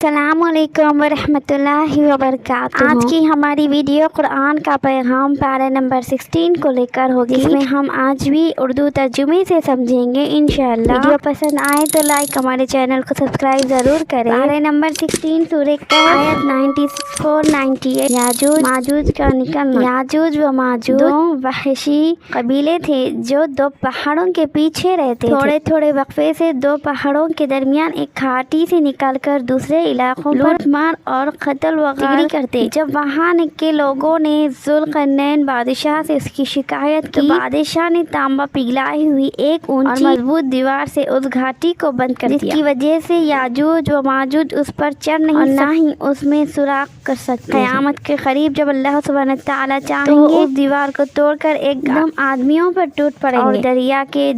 السلام علیکم ورحمۃ اللہ وبرکاتہ۔ آج کی ہماری ویڈیو قرآن کا پیغام پارہ نمبر 16 کو لے کر ہوگی، جس میں ہم آج بھی اردو ترجمے سے سمجھیں گے انشاءاللہ۔ ویڈیو پسند آئے تو لائک، ہمارے چینل کو سبسکرائب ضرور کریں۔ پارہ نمبر 16 سورہ کہف آیت 94-98۔ یاجوج ماجوج کا نکلنا۔ یاجوج و ماجوج دو وحشی قبیلے تھے جو دو پہاڑوں کے پیچھے رہتے تھے۔ تھوڑے تھوڑے وقفے سے دو پہاڑوں کے درمیان ایک گھاٹی سے نکل کر دوسرے علاقوں پر لوٹ مار اور قتل وغیرہ کرتے۔ جب وہاں کے لوگوں نے ذوالقرنین بادشاہ سے اس کی شکایت کی تو بادشاہ نے تانبا پگھلائی ہوئی ایک اونچی اور مضبوط دیوار سے اس گھاٹی کو بند کر دیا، جس کی وجہ سے یاجوج و ماجوج اس پر چڑھ نہیں اور نہ ہی اس میں سوراخ کر سکتے۔ قیامت کے قریب جب اللہ سبحانہ تعالیٰ چاہیں گے اس دیوار کو توڑ کر ایک دم آدمیوں پر ٹوٹ پڑیں گے اور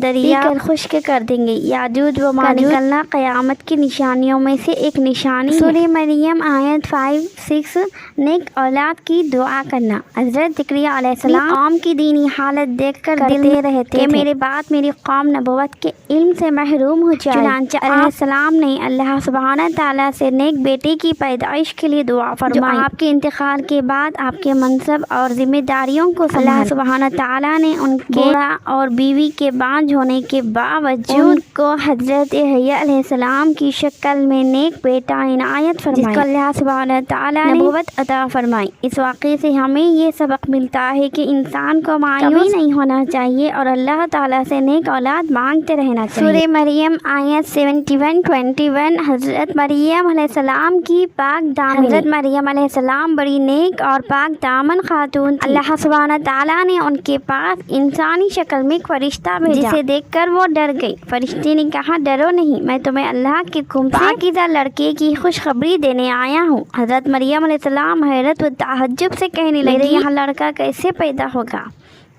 دریا خشک کر دیں گے۔ یاجوج و ماجوج کا نکلنا قیامت کی نشانیوں میں سے ایک نشانی۔ سورہ مریم آیت 5-6۔ نیک اولاد کی دعا کرنا۔ حضرت زکریا علیہ السلام قوم کی دینی حالت دیکھ کر دل رہتے تھے کہ میرے بعد میری قوم نبوت کے علم سے محروم ہو جائے۔ چنانچہ علیہ السلام نے اللہ سبحانہ تعالیٰ سے نیک بیٹے کی پیدائش کے لیے دعا فرمائی، جو آپ کے انتقال کے بعد آپ کے منصب اور ذمہ داریوں کو اللہ سبحانہ تعالیٰ نے ان کے بوڑھا اور بیوی کے بانجھ ہونے کے باوجود ان کو حضرت یحییٰ علیہ السلام کی شکل میں نیک بیٹا عنایت فرمائی، جس کو اللہ سبحانہ تعالیٰ نے نبوت عطا فرمائی۔ اس واقعے سے ہمیں یہ سبق ملتا ہے کہ انسان کو مایوس نہیں ہونا چاہیے اور اللہ تعالیٰ سے نیک اولاد مانگتے رہنا چاہیے۔ سورہ مریم آیت 71-21۔ حضرت مریم علیہ السلام کی پاک دامنی۔ حضرت مریم علیہ السلام بڑی نیک اور پاک دامن خاتون تھی۔ اللہ سبحانہ تعالیٰ نے ان کے پاس انسانی شکل میں ایک فرشتہ بھیجا، جسے دیکھ کر وہ ڈر گئی۔ فرشتے نے کہا، ڈرو نہیں، میں تمہیں اللہ کے حکم سے پاکیزہ لڑکے کی خوشخبری دینے آیا ہوں۔ حضرت مریم علیہ السلام حیرت و تعجب سے کہنے لگی، میرے یہاں لڑکا کیسے پیدا ہوگا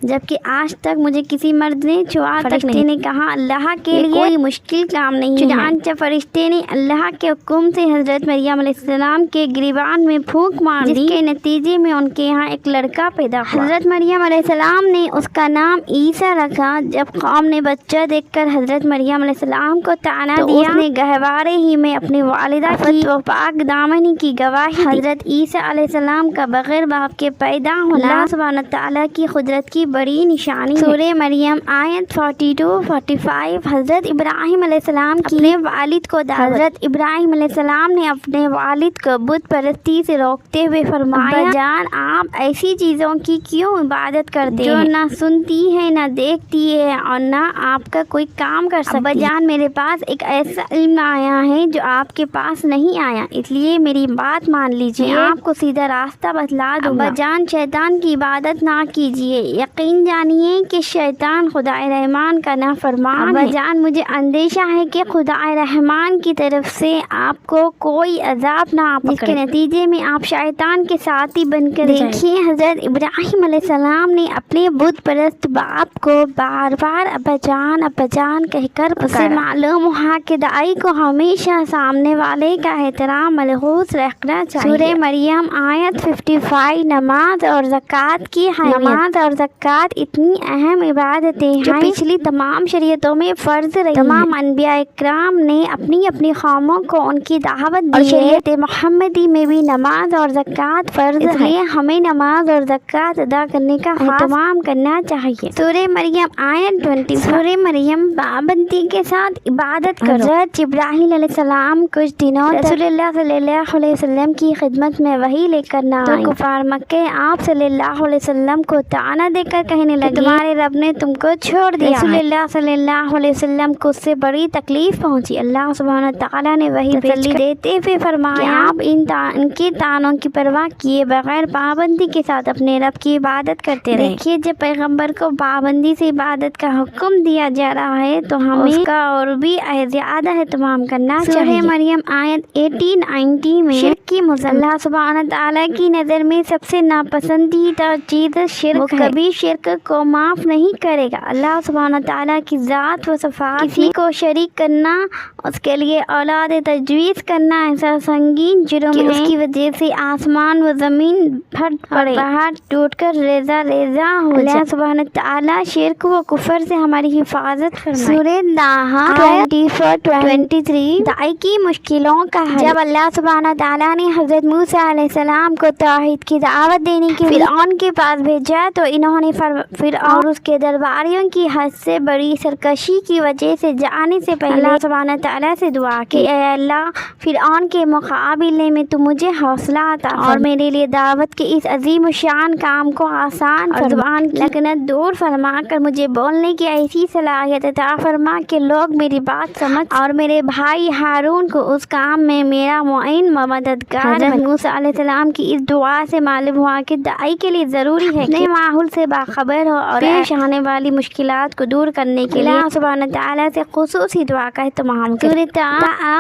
جبکہ آج تک مجھے کسی مرد نے چھوا تک نہیں۔ فرشتے نے کہا، اللہ کے لیے کوئی مشکل کام نہیں ہے۔ چنانچہ فرشتے نے اللہ کے حکم سے حضرت مریم علیہ السلام کے گریبان میں پھونک مار دی، جس کے نتیجے میں ان کے یہاں ایک لڑکا پیدا ہوا۔ حضرت مریم علیہ السلام نے اس کا نام عیسیٰ رکھا۔ جب قوم نے بچہ دیکھ کر حضرت مریم علیہ السلام کو طعنہ دیا، اس نے گہوارے ہی میں اپنی والدہ کی و پاک دامنی کی گواہی دی۔ حضرت عیسیٰ علیہ السلام کا بغیر باپ کے پیدا ہونا اللہ سبحانہ تعالیٰ کی قدرت کی بڑی نشانی ہے۔ سورہ مریم آیت 42-45۔ حضرت ابراہیم علیہ السلام کی اپنے والد کو دعوت۔ حضرت ابراہیم علیہ السلام نے اپنے والد کو بت پرستی سے روکتے ہوئے فرمایا، ابا جان، آپ ایسی چیزوں کی کیوں عبادت کرتے ہیں جو نہ سنتی ہے، نہ دیکھتی ہے اور نہ آپ کا کوئی کام کر سکتی؟ ابا جان، میرے پاس ایک ایسا علم آیا ہے جو آپ کے پاس نہیں آیا، اس لیے میری بات مان لیجیے، آپ کو سیدھا راستہ بتلا دوں گا۔ ابا جان، شیطان کی عبادت نہ کیجیے، یقین جانیے کہ شیطان خدا رحمان کا نافرمان ہے۔ ابا جان، مجھے اندیشہ ہے کہ خدا رحمان کی طرف سے آپ کو کوئی عذاب نہ پکڑے، جس کے نتیجے میں آپ شیطان کے ساتھی بن کر دیکھیے۔ حضرت ابراہیم علیہ السلام نے اپنے بت پرست باپ کو بار بار ابا جان کہہ کر پکارا۔ اس سے معلوم ہوا کہ داعی کو ہمیشہ سامنے والے کا احترام ملحوظ رکھنا چاہیے۔ سورہ مریم آیت 55۔ نماز اور زکوٰۃ کی اہمیت۔ نماز اور زکوٰۃ اتنی اہم عبادتیں ہیں جو پچھلی تمام شریعتوں میں فرض رہی۔ تمام انبیاء اکرام نے اپنی اپنی قوموں کو ان کی دعوت دی اور شریعت محمدی میں بھی نماز اور زکوٰۃ فرض ہے، اس لیے ہمیں نماز اور زکوٰۃ ادا کرنے کا اہتمام کرنا چاہیے۔ سورہ مریم آیت 20۔ سورہ مریم پابندی کے ساتھ عبادت کرو۔ حضرت جبرائیل علیہ السلام کچھ دنوں رسول اللہ صلی اللہ علیہ وسلم کی خدمت میں وحی لے کر نہ آئے تو کفار مکہ آپ صلی اللہ علیہ وسلم کو طعنہ دے کر کہنے لگے، تمہارے رب نے تم کو چھوڑ دیا۔ رسول اللہ صلی اللہ علیہ وسلم کو اس سے بڑی تکلیف پہنچی۔ اللہ سبحانہ تعالیٰ نے وحی تسلی دیتے ہوئے فرمایا، آپ ان کے طعنوں کی پرواہ کیے بغیر پابندی کے ساتھ اپنے رب کی عبادت کرتے رہے۔ دیکھیے، جب پیغمبر کو پابندی سے عبادت کا حکم دیا جا رہا ہے تو ہمیں اس کا اور بھی زیادہ اہتمام کرنا چاہیے۔ سورہ مریم آیت 80-90 میں شرک کی مذمت۔ اللہ سبحانہ تعالیٰ کی نظر میں سب سے ناپسندیدہ چیز شرک ہے۔ کبھی شرک کو معاف نہیں کرے گا۔ اللہ سبحانہ تعالیٰ کی ذات و صفات کسی کو شریک کرنا، اس کے لیے اولاد تجویز کرنا ایسا سنگین جرم ہے، اس کی وجہ سے آسمان و زمین پھٹ پڑے، پہاڑ ٹوٹ کر ریزہ ریزہ ہو جائے۔ اللہ سبحانہ تعالیٰ شرک و کفر سے ہماری حفاظت فرمائے۔ سورہ طٰہٰ 24-23 داعی کی مشکلوں کا حل۔ جب اللہ سبحانہ تعالیٰ نے حضرت موسیٰ علیہ السلام کو توحید کی دعوت دینے کے لیے فرعون کے پاس بھیجا تو انہوں نے فرعون اور اس کے درباریوں کی حد سے بڑی سرکشی کی وجہ سے جانے سے پہلے اللہ سبحانہ تعالیٰ سے دعا کی، اے اللہ فرعون کے مقابلے میں تو مجھے حوصلہ عطا اور میرے لیے دعوت کے اس عظیم الشان کام کو آسان اور زبان کی لکنت دور فرما کر مجھے بولنے کی ایسی صلاحیت عطا فرما کہ لوگ میری بات سمجھ اور میرے بھائی ہارون کو اس کام میں میرا معین مددگار۔ حضرت موسیٰ علیہ السلام کی اس دعا سے معلوم ہوا کہ داعی کے لیے ضروری ہے کہ اپنے ماحول سے باخبر ہو اور پیش آنے والی مشکلات کو دور کرنے کے لیے اللہ سبحانہ تعالیٰ سے خصوصی دعا کا اہتمام کرے۔ سورہ طٰہٰ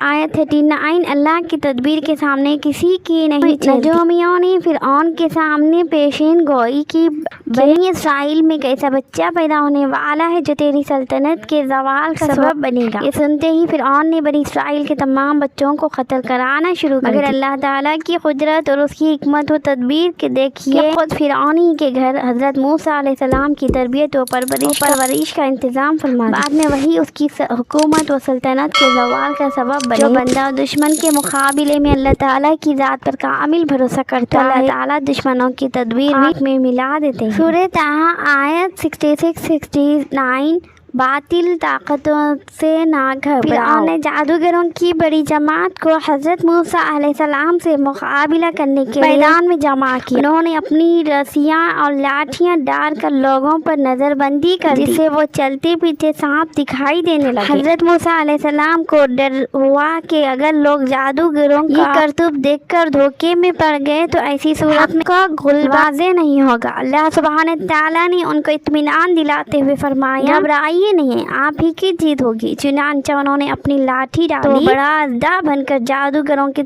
آیت 39 اللہ کی تدبیر کے سامنے کسی کی نہیں چلتی۔ نجومیوں نے فرعون کے سامنے پیشین گوئی کی بنی اسرائیل میں ایک ایسا بچہ پیدا ہونے والا ہے جو تیری سلطنت کے زوال کا سبب بنے گا۔ یہ سنتے ہی فرعون نے بنی اسرائیل کے تمام بچوں کو قتل کرانا شروع کر دیا، مگر اللہ تعالیٰ کی قدرت اور اس کی حکمت و تدبیر کے دیکھیے خود فرعون ہی کے گھر حضرت موسیٰ علیہ السلام کی تربیت و پرورش کا انتظام فرما دیا۔ بعد میں وہی اس کی حکومت و سلطنت کے زوال کا سبب بنے۔ جو بندہ دشمن کے مقابلے میں اللہ تعالیٰ کی ذات پر کامل بھروسہ کرتا ہے، اللہ تعالیٰ دشمنوں کی تدبیر میں ملا دیتے ہیں۔ سورہ طٰہٰ آیت 66-69 باطل طاقتوں سے نہ گھبراؤ۔ فرعون نے جادوگروں کی بڑی جماعت کو حضرت موسیٰ علیہ السلام سے مقابلہ کرنے کے میدان میں جمع کیا۔ انہوں نے اپنی رسیاں اور لاٹھیاں ڈال کر لوگوں پر نظر بندی کر جس سے وہ چلتے پیچھے سانپ دکھائی دینے لگے۔ حضرت موسیٰ علیہ السلام کو ڈر ہوا کہ اگر لوگ جادوگروں کی کرتوت دیکھ کر دھوکے میں پڑ گئے تو ایسی صورت میں کا غلبہ واضح نہیں ہوگا۔ اللہ سبحانہ تعالیٰ نے ان کو اطمینان دلاتے ہوئے فرمایا، گھبرائیے نہیں، آپ ہی کی جیت ہوگی۔ چنانچہ انہوں نے اپنی لاٹھی ڈالی تو بڑا اژدہا بن کر جادوگروں کے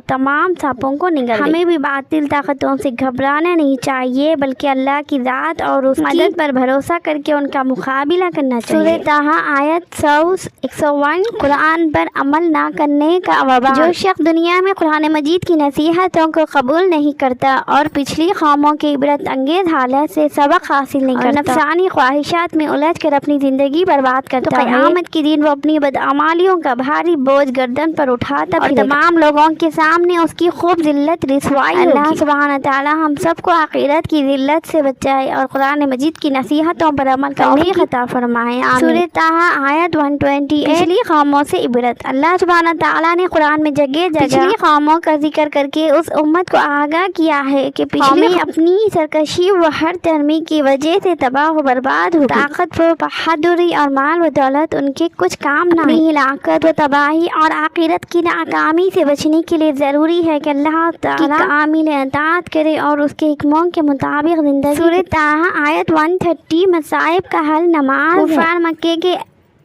تمام سانپوں کو نگل گئی۔ ہمیں بھی باطل طاقتوں سے گھبرانا نہیں چاہیے بلکہ اللہ کی ذات اور اس کی مدد پر بھروسہ کر کے ان کا مقابلہ کرنا چاہیے۔ سورہ طٰہٰ آیت 101 قرآن پر عمل نہ کرنے کا وبال۔ جو شخص دنیا میں قرآن مجید کی نصیحتوں کو قبول نہیں کرتا اور پچھلی قوموں کی عبرت انگیز حالت سے سبق حاصل نہیں کرتا، نفسانی خواہشات میں الجھ کر اپنی زندگی برباد کرتا ہے، قیامت کے دن وہ اپنی بدعمالیوں کا بھاری بوجھ گردن پر اٹھاتا اور تمام لوگوں کے سامنے اس کی خوب ذلت رسوائی ہوگی۔ اللہ سبحانہ تعالیٰ ہم سب کو آخرت کی ذلت سے بچائے اور قرآن مجید کی نصیحتوں پر عمل کرنے کی عطا فرمائے، آمین۔ سورہ طٰہٰ آیت 128 پچھلی قوموں سے عبرت۔ اللہ سبحانہ تعالیٰ نے قرآن میں جگہ جگہ پچھلی قوموں کا ذکر کر کے اس امت کو آگاہ کیا ہے کہ پچھلی اپنی سرکشی و ہر ترمی کی وجہ سے تباہ و برباد ہوگی۔ طاقت و بہادری اور مال و دولت ان کے کچھ کام نہ آئے۔ ہلاکت و تباہی اور آخرت کی ناکامی سے بچنے کے لیے ضروری ہے کہ اللہ تعالیٰ کی کامل اطاعت کرے اور اس کے حکموں کے مطابق زندگی۔ سورہ طٰہٰ آیت 130 مصائب کا حل نماز ہے۔ کفار مکے کے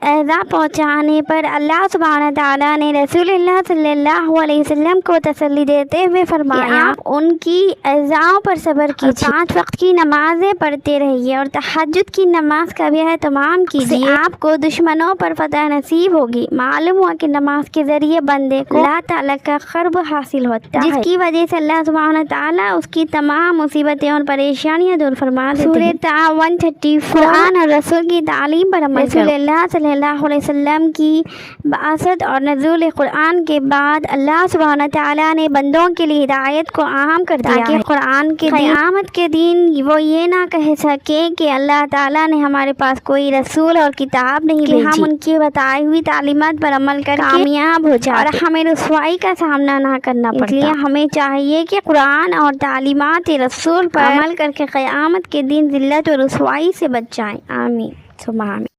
ایذا پہنچانے پر اللہ سبحانہ تعالیٰ نے رسول اللہ صلی اللہ علیہ وسلم کو تسلی دیتے ہوئے فرمایا، آپ ان کی ایذاؤں پر صبر کیجیے، 5 وقت کی نمازیں پڑھتے رہیے اور تہجد کی نماز کا بھی اہتمام کیجیے، آپ کو دشمنوں پر فتح نصیب ہوگی۔ معلوم ہوا کہ نماز کے ذریعے بندے کو اللہ تعالیٰ کا قرب حاصل ہوتا ہے، جس کی وجہ سے اللہ سبحانہ تعالیٰ اس کی تمام مصیبتیں اور پریشانیاں دور فرما دیتے ہیں۔ سورہ طٰہٰ 134 قرآن اور رسول کی تعلیم پر عمل کرو۔ رسول اللہ صلی اللہ علیہ وسلم کی بعثت اور نزول قرآن کے بعد اللہ سبحانہ تعالیٰ نے بندوں کے لیے ہدایت کو عام کر دیا تاکہ قرآن کے قیامت کے دن وہ یہ نہ کہہ سکے کہ اللہ تعالیٰ نے ہمارے پاس کوئی رسول اور کتاب نہیں بھیجی، ہم ان کی بتائی ہوئی تعلیمات پر عمل کر کامیاب ہو جائیں اور ہمیں رسوائی کا سامنا نہ کرنا پڑتا۔ اس لیے ہمیں چاہیے کہ قرآن اور تعلیمات رسول پر عمل کر کے قیامت کے دن ذلت و رسوائی سے بچ جائیں، آمین ثم آمین۔